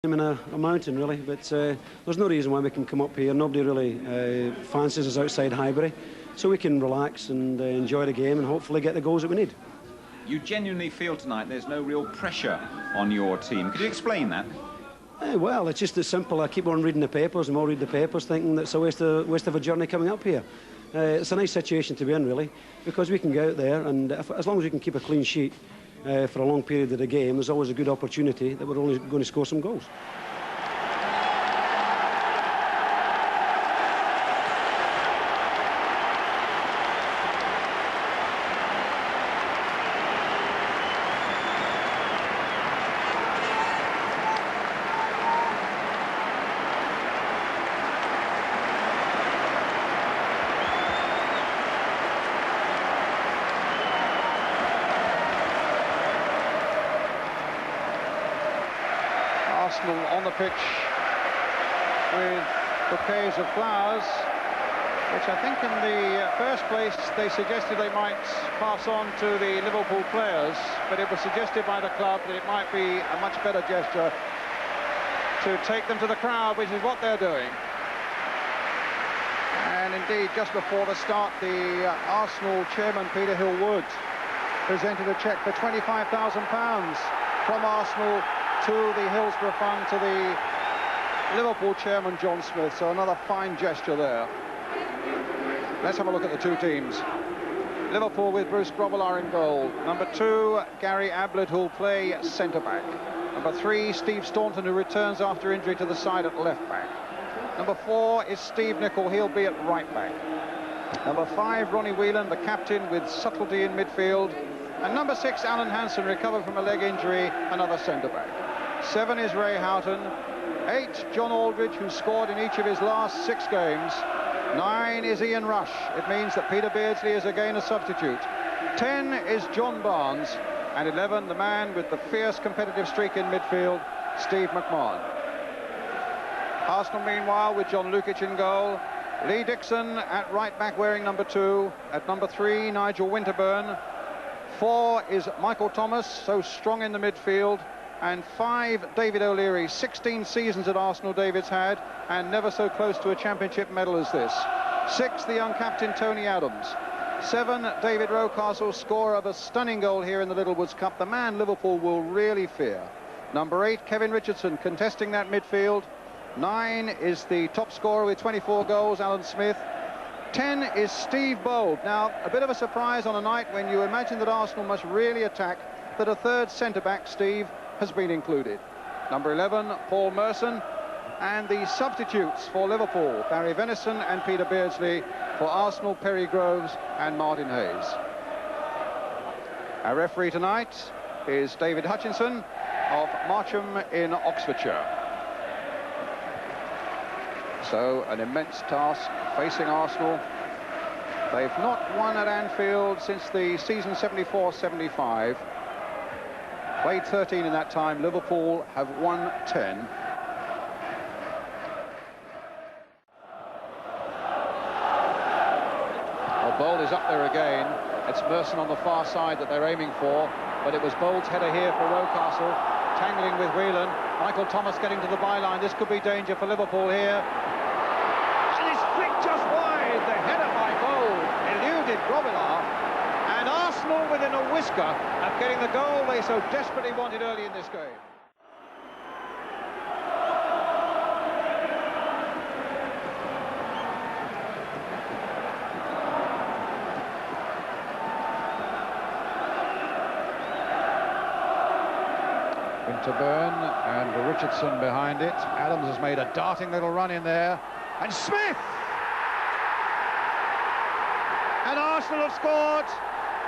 In a mountain really, but there's no reason why we can come up here. Nobody really fancies us outside Highbury, so we can relax and enjoy the game and hopefully get the goals that we need. You genuinely feel tonight there's no real pressure on your team. Could you explain that? Well, it's just as simple. I keep on reading the papers and I'll read the papers thinking that it's a waste of a journey coming up here. It's a nice situation to be in really, because we can go out there and as long as we can keep a clean sheet for a long period of the game, there's always a good opportunity that we're only going to score some goals. Arsenal on the pitch with bouquets of flowers, which I think in the first place they suggested they might pass on to the Liverpool players, but it was suggested by the club that it might be a much better gesture to take them to the crowd, which is what they're doing. And indeed, just before the start, the Arsenal chairman, Peter Hill-Wood, presented a cheque for £25,000 from Arsenal to the Hillsborough Fund, to the Liverpool chairman, John Smith. So another fine gesture there. Let's have a look at the two teams. Liverpool with Bruce Grobbelaar in goal. Number 2, Gary Ablett, who'll play centre-back. Number 3, Steve Staunton, who returns after injury to the side at left-back. Number 4 is Steve Nicol, he'll be at right-back. Number 5, Ronnie Whelan, the captain, with subtlety in midfield. And number 6, Alan Hansen, recovered from a leg injury, another centre-back. 7 is Ray Houghton. 8, John Aldridge, who scored in each of his last 6 games. 9 is Ian Rush. It means that Peter Beardsley is again a substitute. 10 is John Barnes. And 11, the man with the fierce competitive streak in midfield, Steve McMahon. Arsenal, meanwhile, with John Lukic in goal. Lee Dixon at right-back wearing number 2. At number 3, Nigel Winterburn. 4 is Michael Thomas, so strong in the midfield. And 5, David O'Leary. 16 seasons at Arsenal David's had, and never so close to a championship medal as this. 6, the young captain Tony Adams. 7, David Rocastle, scorer of a stunning goal here in the Littlewoods Cup, the man Liverpool will really fear. Number 8, Kevin Richardson, contesting that midfield. 9 is the top scorer with 24 goals, Alan Smith. 10 is Steve Bold. Now, a bit of a surprise on a night when you imagine that Arsenal must really attack, that a third centre-back, Steve, has been included. Number 11, Paul Merson. And the substitutes for Liverpool, Barry Venison and Peter Beardsley. For Arsenal, Perry Groves and Martin Hayes. Our referee tonight is David Hutchinson of Marcham in Oxfordshire. So an immense task facing Arsenal. They've not won at Anfield since the season 74-75. Played 13 in that time. Liverpool have won 10. Well, Bold is up there again. It's Merson on the far side that they're aiming for, but it was Bold's header here for Rocastle, tangling with Whelan. Michael Thomas getting to the byline. This could be danger for Liverpool here. And it's flicked just wide. The header by Bold eluded Grobbelaar. And Arsenal within a whisker of getting the goal they so desperately wanted early in this game. Winterburn and Richardson behind it. Adams has made a darting little run in there. And Smith! And Arsenal have scored.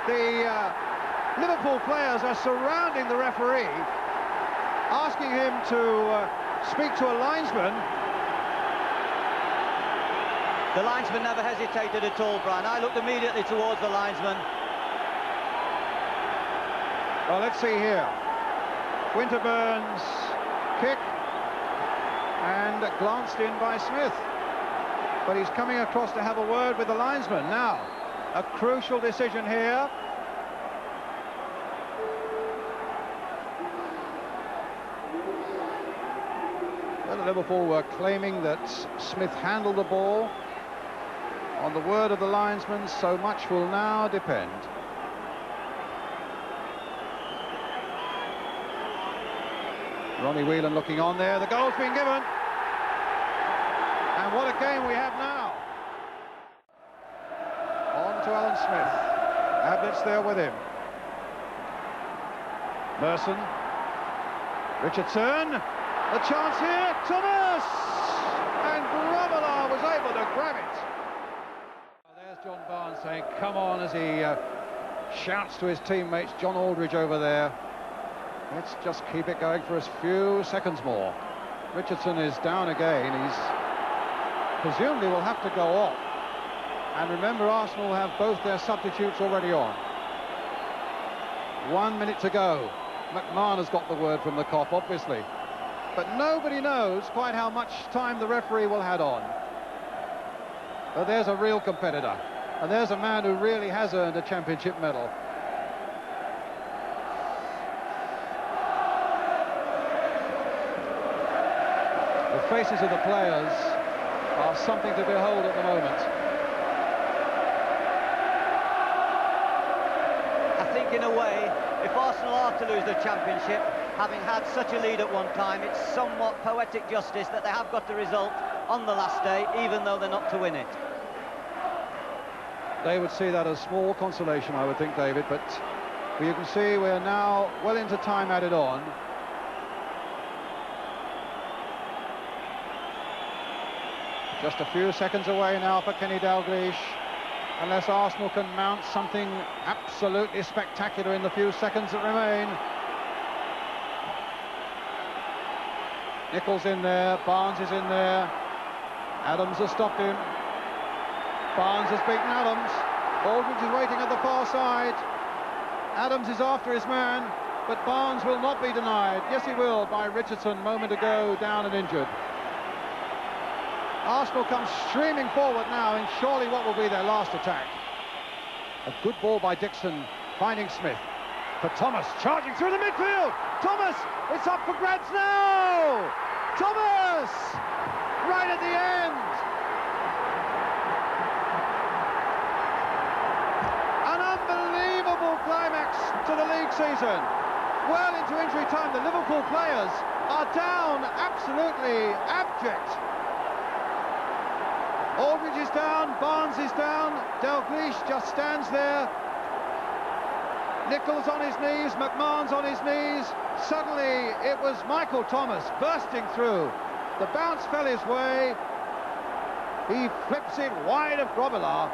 The Liverpool players are surrounding the referee, asking him to speak to a linesman. The linesman never hesitated at all, Brian. I looked immediately towards the linesman. Well, let's see here. Winterburn's kick, and glanced in by Smith. But he's coming across to have a word with the linesman. Now, a crucial decision here. Whether Liverpool were claiming that Smith handled the ball, on the word of the linesman, so much will now depend. Ronnie Whelan looking on there, the goal's been given. And what a game we have now. On to Alan Smith. Abnett's there with him. Merson. Richardson. A chance here. Thomas! And Grobbelaar was able to grab it. There's John Barnes saying, come on, as he shouts to his teammates. John Aldridge over there. Let's just keep it going for a few seconds more. Richardson is down again. He's presumably will have to go off. And remember, Arsenal have both their substitutes already on. 1 minute to go. McMahon has got the word from the cop, obviously. But nobody knows quite how much time the referee will have on. But there's a real competitor. And there's a man who really has earned a championship medal. The faces of the players are something to behold at the moment. I think in a way, if Arsenal are to lose the championship, having had such a lead at one time, it's somewhat poetic justice that they have got the result on the last day, even though they're not to win it. They would see that as small consolation, I would think, David, but you can see we're now well into time added on. Just a few seconds away now for Kenny Dalglish, unless Arsenal can mount something absolutely spectacular in the few seconds that remain. Nichols in there, Barnes is in there, Adams has stopped him, Barnes has beaten Adams, Aldridge is waiting at the far side, Adams is after his man, but Barnes will not be denied. Yes, he will, by Richardson, moment ago, down and injured. Arsenal comes streaming forward now in surely what will be their last attack. A good ball by Dixon, finding Smith. For Thomas, charging through the midfield. Thomas, it's up for grabs now! Thomas! Right at the end! An unbelievable climax to the league season. Well into injury time, the Liverpool players are down, absolutely abject. Aldridge is down, Barnes is down, Dalglish just stands there. Nichols on his knees, McMahon's on his knees. Suddenly it was Michael Thomas bursting through. The bounce fell his way. He flips it wide of Grobbelaar.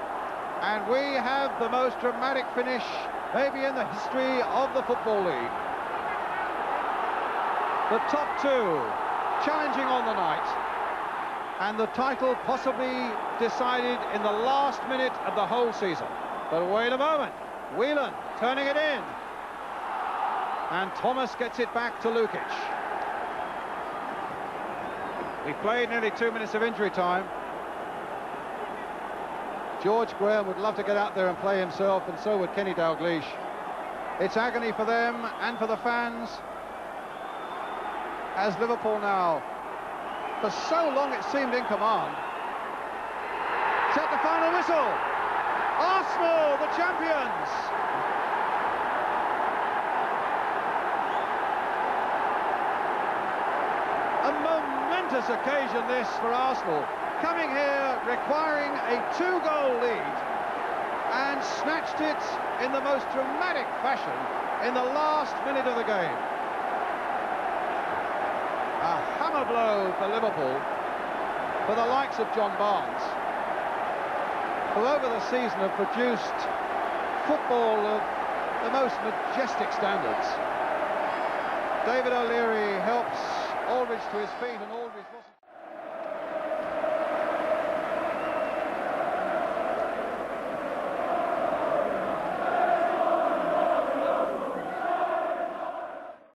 And we have the most dramatic finish maybe in the history of the Football League. The top two challenging on the night. And the title possibly decided in the last minute of the whole season. But wait a moment, Whelan turning it in. And Thomas gets it back to Lukic. We played nearly 2 minutes of injury time. George Graham would love to get out there and play himself, and so would Kenny Dalglish. It's agony for them and for the fans, as Liverpool now, for so long it seemed in command. Set the final whistle. Arsenal, the champions. A momentous occasion this for Arsenal, coming here requiring a 2-goal lead and snatched it in the most dramatic fashion in the last minute of the game. A hammer blow for Liverpool, for the likes of John Barnes, who over the season have produced football of the most majestic standards. David O'Leary helps Aldridge to his feet, and Aldridge